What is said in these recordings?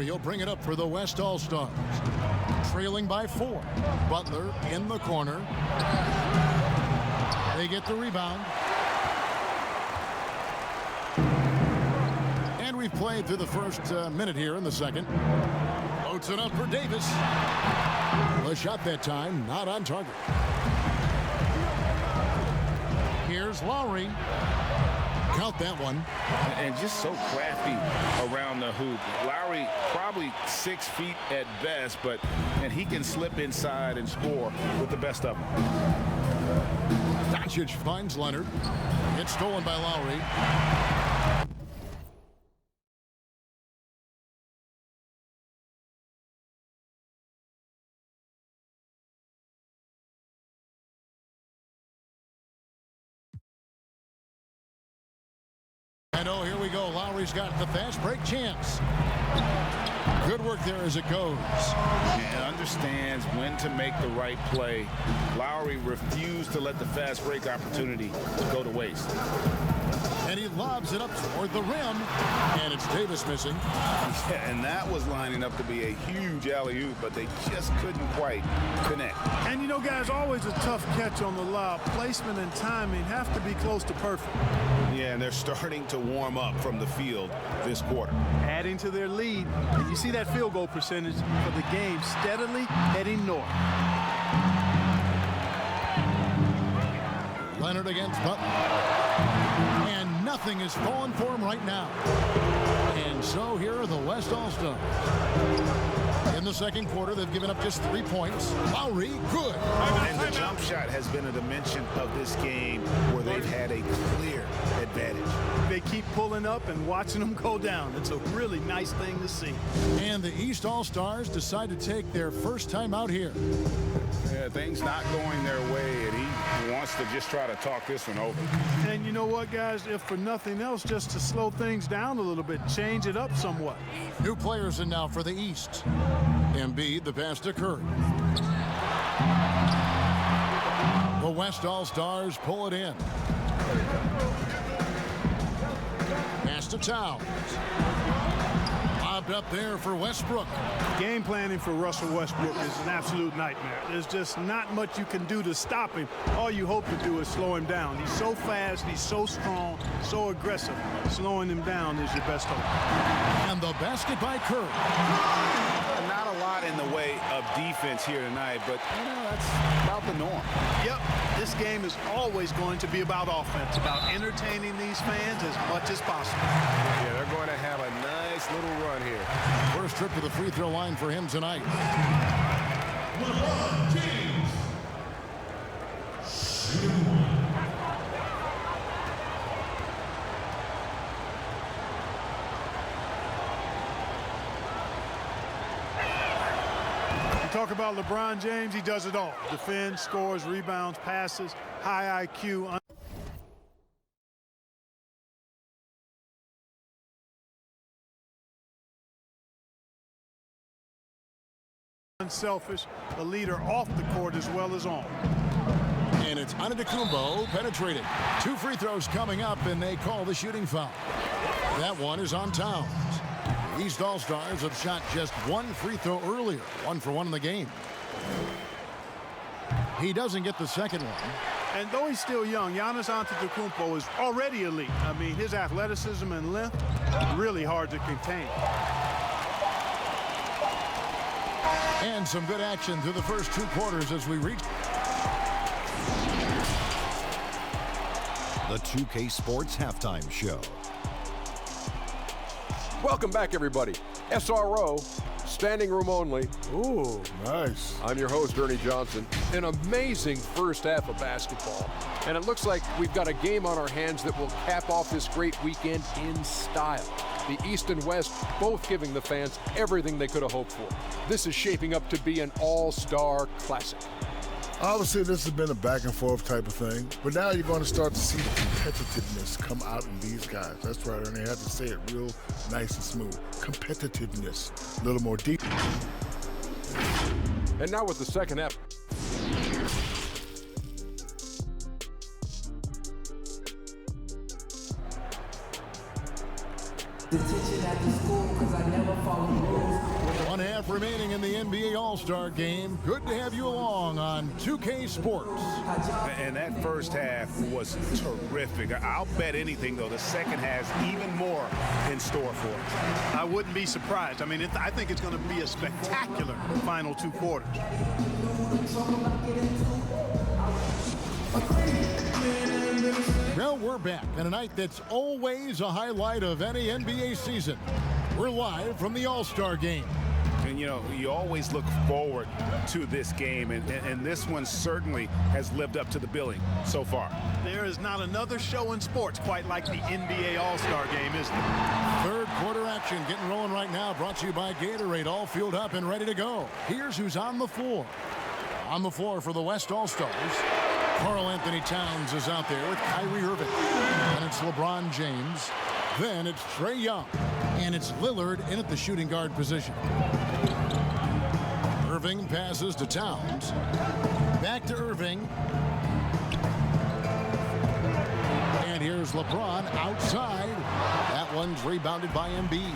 Lowry, he'll bring it up for the West All-Stars. Trailing by 4. Butler in the corner. They get the rebound. And we've played through the first minute here in the second. Loads it up for Davis. The shot that time not on target. Here's Lowry. Count that one. And just so crafty around the hoop. Lowry probably 6 feet at best, and he can slip inside and score with the best of them. Doncic finds Leonard. It's stolen by Lowry. And oh, here we go. Lowry's got the fast break chance. Good work there as it goes. And understands when to make the right play. Lowry refused to let the fast break opportunity go to waste. And he lobs it up toward the rim. And it's Davis missing. Yeah, and that was lining up to be a huge alley-oop, but they just couldn't quite connect. And you know, guys, always a tough catch on the lob. Placement and timing have to be close to perfect. Yeah, and they're starting to warm up from the field this quarter. Adding to their lead. And you see that field goal percentage for the game steadily heading north. Leonard against Butler. And nothing is falling for him right now. And so here are the West All-Stars. In the second quarter, they've given up just 3 points. Lowry, good. And the jump shot has been a dimension of this game where they've had a clear advantage. They keep pulling up and watching them go down. It's a really nice thing to see. And the East All-Stars decide to take their first time out here. Yeah, things not going their way, and he wants to just try to talk this one over. And you know what, guys? If for nothing else, just to slow things down a little bit, change it up somewhat. New players in now for the East. Embiid, the pass to Curry. The West All-Stars pull it in. Pass to Towns. Lobbed up there for Westbrook. Game planning for Russell Westbrook is an absolute nightmare. There's just not much you can do to stop him. All you hope to do is slow him down. He's so fast, he's so strong, so aggressive. Slowing him down is your best hope. And the basket by Curry. Not a lot in the way of defense here tonight, but you know, that's about the norm. Yep, this game is always going to be about offense, about entertaining these fans as much as possible. Yeah, they're going to have a nice little run here. First trip to the free throw line for him tonight. LeBron James. Talk about LeBron James, he does it all. Defends, scores, rebounds, passes, high IQ. Unselfish, a leader off the court as well as on. And it's Antetokounmpo penetrating. 2 free throws coming up, and they call the shooting foul. That one is on Towns. East All-Stars have shot just 1 free throw earlier, 1 for 1 in the game. He doesn't get the second one. And though he's still young, Giannis Antetokounmpo is already elite. I mean, his athleticism and length, really hard to contain. And some good action through the first 2 quarters as we reach. The 2K Sports Halftime Show. Welcome back, everybody. SRO, standing room only. Ooh, nice. I'm your host, Ernie Johnson. An amazing first half of basketball. And it looks like we've got a game on our hands that will cap off this great weekend in style. The East and West both giving the fans everything they could have hoped for. This is shaping up to be an all-star classic. Obviously, this has been a back-and-forth type of thing, but now you're going to start to see the competitiveness come out in these guys. That's right, and they have to say it real nice and smooth. Competitiveness, a little more deep. And now with the second half. Detention at the school because I never followed rules. remaining in the NBA All-Star Game. Good to have you along on 2K Sports. And that first half was terrific. I'll bet anything, though, the second has even more in store for us. I wouldn't be surprised. I mean, I think it's going to be a spectacular final 2 quarters. Well, we're back on a night that's always a highlight of any NBA season. We're live from the All-Star Game. And, you know, you always look forward to this game, and this one certainly has lived up to the billing so far. There is not another show in sports quite like the NBA All-Star Game, is there? Third quarter action getting rolling right now, brought to you by Gatorade, all fueled up and ready to go. Here's who's on the floor. On the floor for the West All-Stars, Karl Anthony Towns is out there with Kyrie Irving. And it's LeBron James. Then it's Trae Young. And it's Lillard in at the shooting guard position. Irving passes to Towns. Back to Irving. And here's LeBron outside. That one's rebounded by Embiid.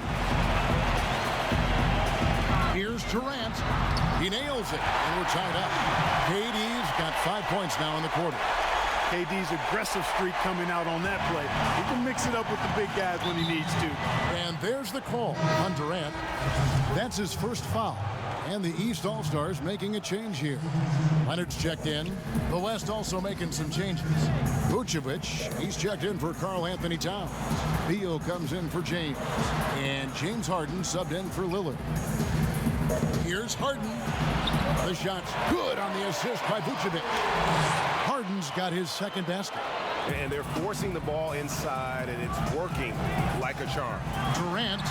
Here's Durant. He nails it, and we're tied up. KD's got 5 points now in the quarter. KD's aggressive streak coming out on that play. He can mix it up with the big guys when he needs to. And there's the call on Durant. That's his first foul. And the East All-Stars making a change here. Leonard's checked in. The West also making some changes. Vucevic, he's checked in for Karl Anthony Towns. Beal comes in for James. And James Harden subbed in for Lillard. Here's Harden. The shot's good on the assist by Vucevic. Harden's got his second basket. And they're forcing the ball inside, and it's working like a charm. Durant,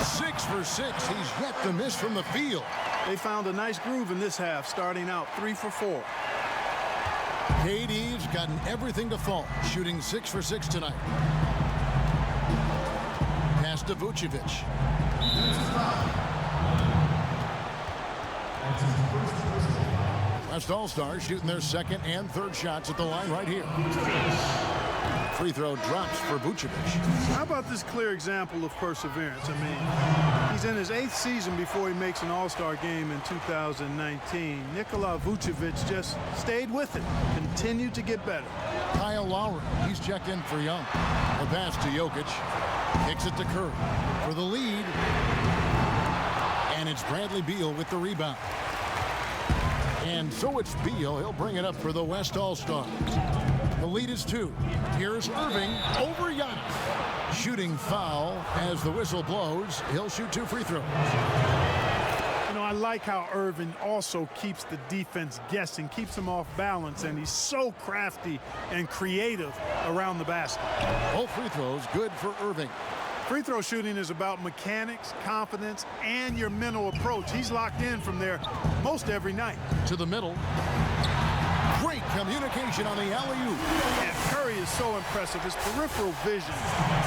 6 for 6. He's yet to miss from the field. They found a nice groove in this half, starting out 3 for 4. KD's gotten everything to fall, shooting 6 for 6 tonight. Pass to Vucevic. West All-Stars shooting their second and third shots at the line right here. Free throw drops for Vucevic. How about this clear example of perseverance? I mean, he's in his 8th season before he makes an All-Star game in 2019. Nikola Vucevic just stayed with it, continued to get better. Kyle Lowry, he's checked in for Young. The pass to Jokic. Kicks it to Curry for the lead. And it's Bradley Beal with the rebound. And so it's Beal. He'll bring it up for the West All-Stars. The lead is 2. Here's Irving over Giannis. Shooting foul as the whistle blows. He'll shoot 2 free throws. You know, I like how Irving also keeps the defense guessing, keeps them off balance, and he's so crafty and creative around the basket. Both free throws good for Irving. Free throw shooting is about mechanics, confidence, and your mental approach. He's locked in from there most every night. To the middle. Great communication on the alley-oop. And Curry is so impressive. His peripheral vision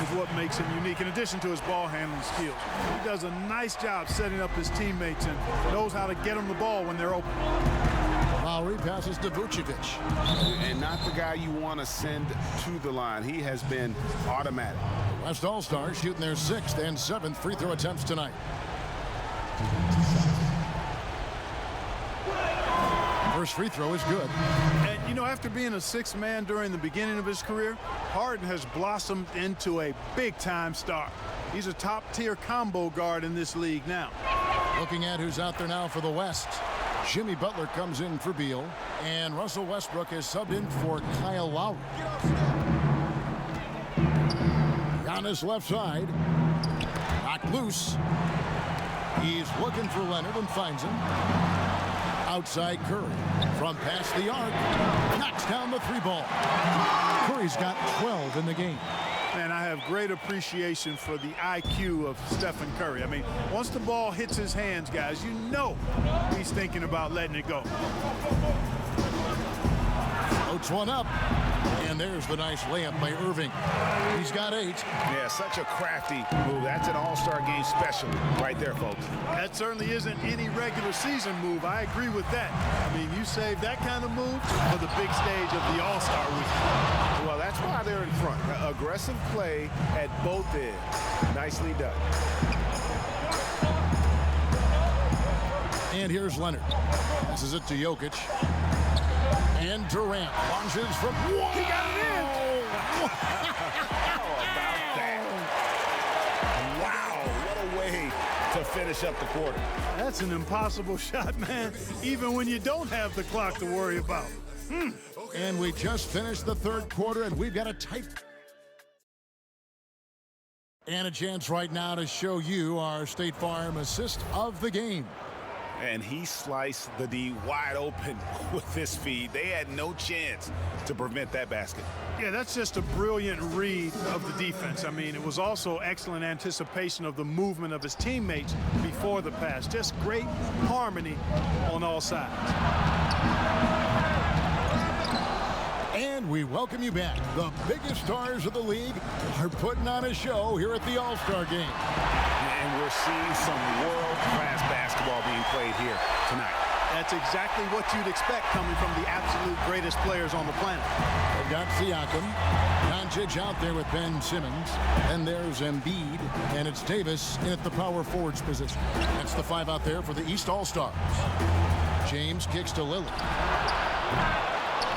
is what makes him unique, in addition to his ball handling skills. He does a nice job setting up his teammates and knows how to get them the ball when they're open. Lowry passes to Vucevic. And not the guy you want to send to the line. He has been automatic. West All-Stars shooting their 6th and 7th free throw attempts tonight. First free throw is good. And, you know, after being a 6th man during the beginning of his career, Harden has blossomed into a big-time star. He's a top-tier combo guard in this league now. Looking at who's out there now for the West. Jimmy Butler comes in for Beal. And Russell Westbrook is subbed in for Kyle Lowry. Giannis left side. Knocked loose. He's looking for Leonard and finds him. Outside Curry. From past the arc. Knocks down the 3-ball. Curry's got 12 in the game. Man, I have great appreciation for the IQ of Stephen Curry. I mean, once the ball hits his hands, guys, you know he's thinking about letting it go. Floats one up. And there's the nice layup by Irving. He's got 8. Yeah, such a crafty move. That's an All-Star game special right there, folks. That certainly isn't any regular season move. I agree with that. I mean, you save that kind of move for the big stage of the All-Star week. Well, that's why they're in front. Aggressive play at both ends. Nicely done. And here's Leonard. Passes it to Jokic. And Durant launches from one. He got it in. How about that? Wow, what a way to finish up the quarter. That's an impossible shot, man, even when you don't have the clock to worry about. And we just finished the third quarter, and we've got a tight... And a chance right now to show you our State Farm assist of the game. And he sliced the D wide open with this feed. They had no chance to prevent that basket. Yeah, that's just a brilliant read of the defense. I mean, it was also excellent anticipation of the movement of his teammates before the pass. Just great harmony on all sides. And we welcome you back. The biggest stars of the league are putting on a show here at the All-Star Game. And we're seeing some world-class basketball being played here tonight. That's exactly what you'd expect coming from the absolute greatest players on the planet. They've got Siakam, Doncic out there with Ben Simmons, and there's Embiid, and it's Davis in at the power forwards position. That's the five out there for the East All-Stars. James kicks to Lillard.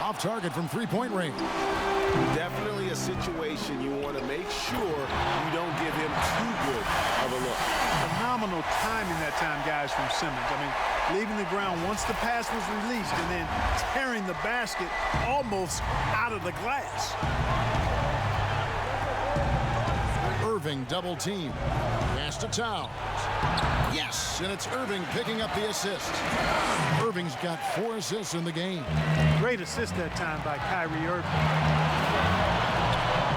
Off target from three-point range. Definitely a situation you want to make sure you don't give him too good of a look. Phenomenal timing that time, guys, from Simmons. I mean, leaving the ground once the pass was released and then tearing the basket almost out of the glass. Irving double team. Pass to Towns. Yes, and it's Irving picking up the assist. Irving's got 4 assists in the game. Great assist that time by Kyrie Irving.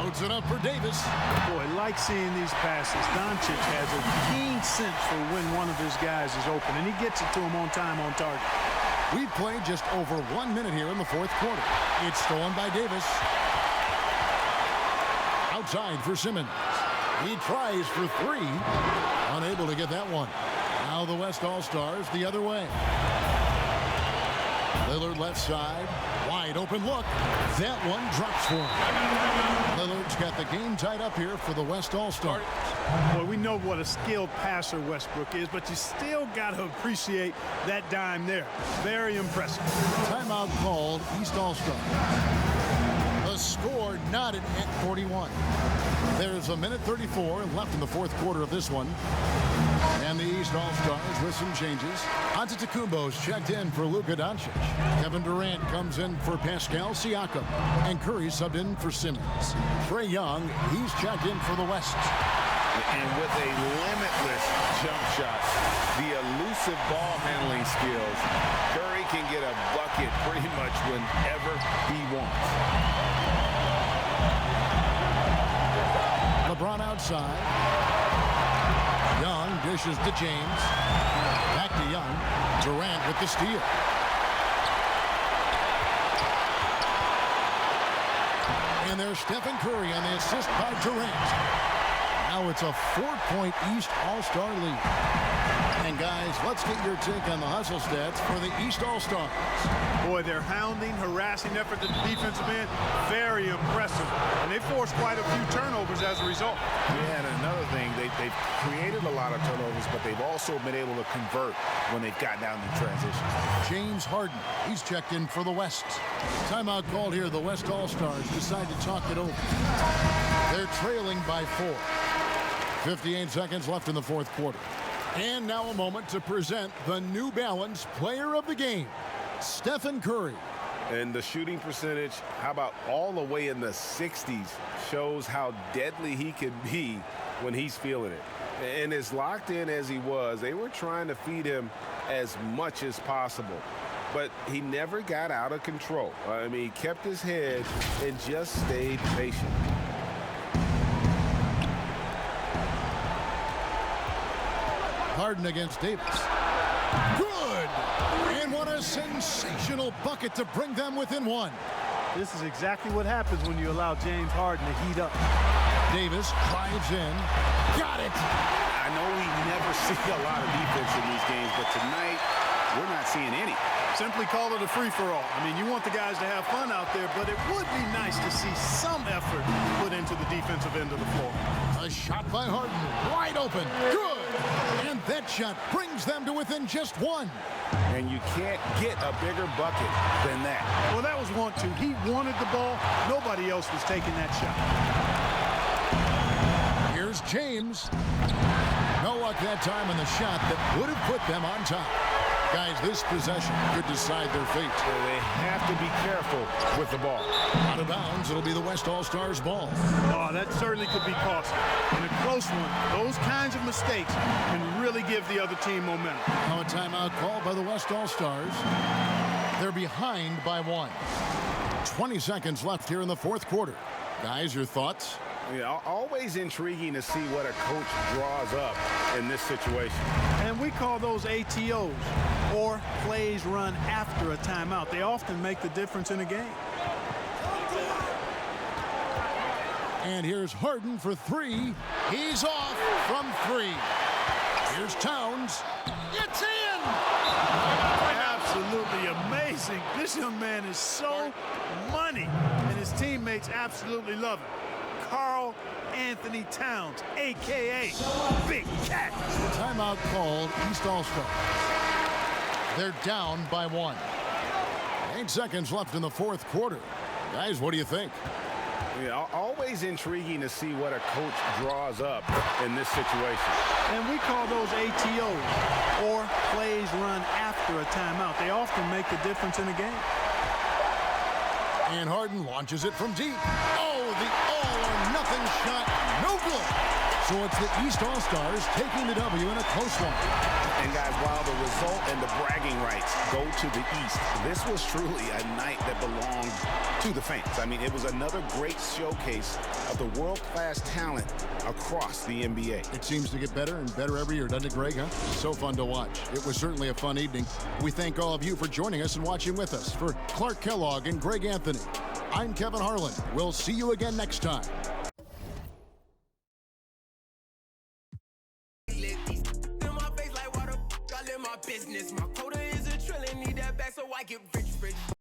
Loads it up for Davis. Boy, like seeing these passes. Doncic has a keen sense for when one of his guys is open, and he gets it to him on time, on target. We've played just over 1 minute here in the fourth quarter. It's stolen by Davis. Outside for Simmons. He tries for 3. Unable to get that one. Now the West All-Stars the other way. Lillard left side. Wide open look. That one drops for him. Lillard's got the game tied up here for the West All-Stars. Boy, we know what a skilled passer Westbrook is, but you still got to appreciate that dime there. Very impressive. Timeout called, East All-Star. The score knotted at 41. There's a minute 34 left in the fourth quarter of this one. And the East All-Stars with some changes. Antetokounmpo's checked in for Luka Doncic. Kevin Durant comes in for Pascal Siakam. And Curry subbed in for Simmons. Trae Young, he's checked in for the West. And with a limitless jump shot, the elusive ball handling skills, Curry can get a bucket pretty much whenever he wants. LeBron outside. Young dishes to James. Back to Young. Durant with the steal. And there's Stephen Curry on the assist by Durant. Now it's a 4-point East All-Star lead. And guys, let's get your take on the hustle stats for the East All-Stars. Boy, their hounding, harassing effort at the defensive end, very impressive. And they forced quite a few turnovers as a result. Yeah, and another thing, they've created a lot of turnovers, but they've also been able to convert when they've gotten down in transition. James Harden, he's checked in for the West. Timeout called here. The West All-Stars decide to talk it over. They're trailing by 4. 58 seconds left in the fourth quarter. And now a moment to present the New Balance Player of the Game, Stephen Curry. And the shooting percentage, how about all the way in the 60s, shows how deadly he can be when he's feeling it. And as locked in as he was, they were trying to feed him as much as possible. But he never got out of control. I mean, he kept his head and just stayed patient. Harden against Davis. Good! And what a sensational bucket to bring them within 1. This is exactly what happens when you allow James Harden to heat up. Davis drives in. Got it! I know we never see a lot of defense in these games, but tonight we're not seeing any. Simply call it a free-for-all. I mean, you want the guys to have fun out there, but it would be nice to see some effort put into the defensive end of the floor. A shot by Harden. Wide open. Good! And that shot brings them to within just one. And you can't get a bigger bucket than that. Well, that was 1-2. He wanted the ball. Nobody else was taking that shot. Here's James. No luck that time on the shot that would have put them on top. Guys, this possession could decide their fate. They have to be careful with the ball. Out of bounds, it'll be the West All-Stars ball. Oh, that certainly could be costly. In a close one, those kinds of mistakes can really give the other team momentum. Now a timeout called by the West All-Stars. They're behind by 1. 20 seconds left here in the fourth quarter. Guys, your thoughts? Yeah, always intriguing to see what a coach draws up in this situation. And we call those ATOs, or plays run after a timeout. They often make the difference in a game. And here's Harden for 3. He's off from 3. Here's Towns. It's in! Absolutely amazing. This young man is so money, and his teammates absolutely love him. Karl Anthony Towns, a.k.a. Big Cat. Timeout called East All-Stars. They're down by 1. 8 seconds left in the fourth quarter. Guys, what do you think? Yeah, always intriguing to see what a coach draws up in this situation. And we call those ATOs, or plays run after a timeout. They often make the difference in a game. And Harden launches it from deep. Oh, the all-or-nothing shot, no good. So it's the East All-Stars taking the W in a close one. And guys, while the result and the bragging rights go to the East, this was truly a night that belonged to the fans. I mean, it was another great showcase of the world-class talent across the NBA. It seems to get better and better every year, doesn't it, Greg? Huh? So fun to watch. It was certainly a fun evening. We thank all of you for joining us and watching with us. For Clark Kellogg and Greg Anthony, I'm Kevin Harlan. We'll see you again next time. Business. My quota is a trillion, need that back so I get rich.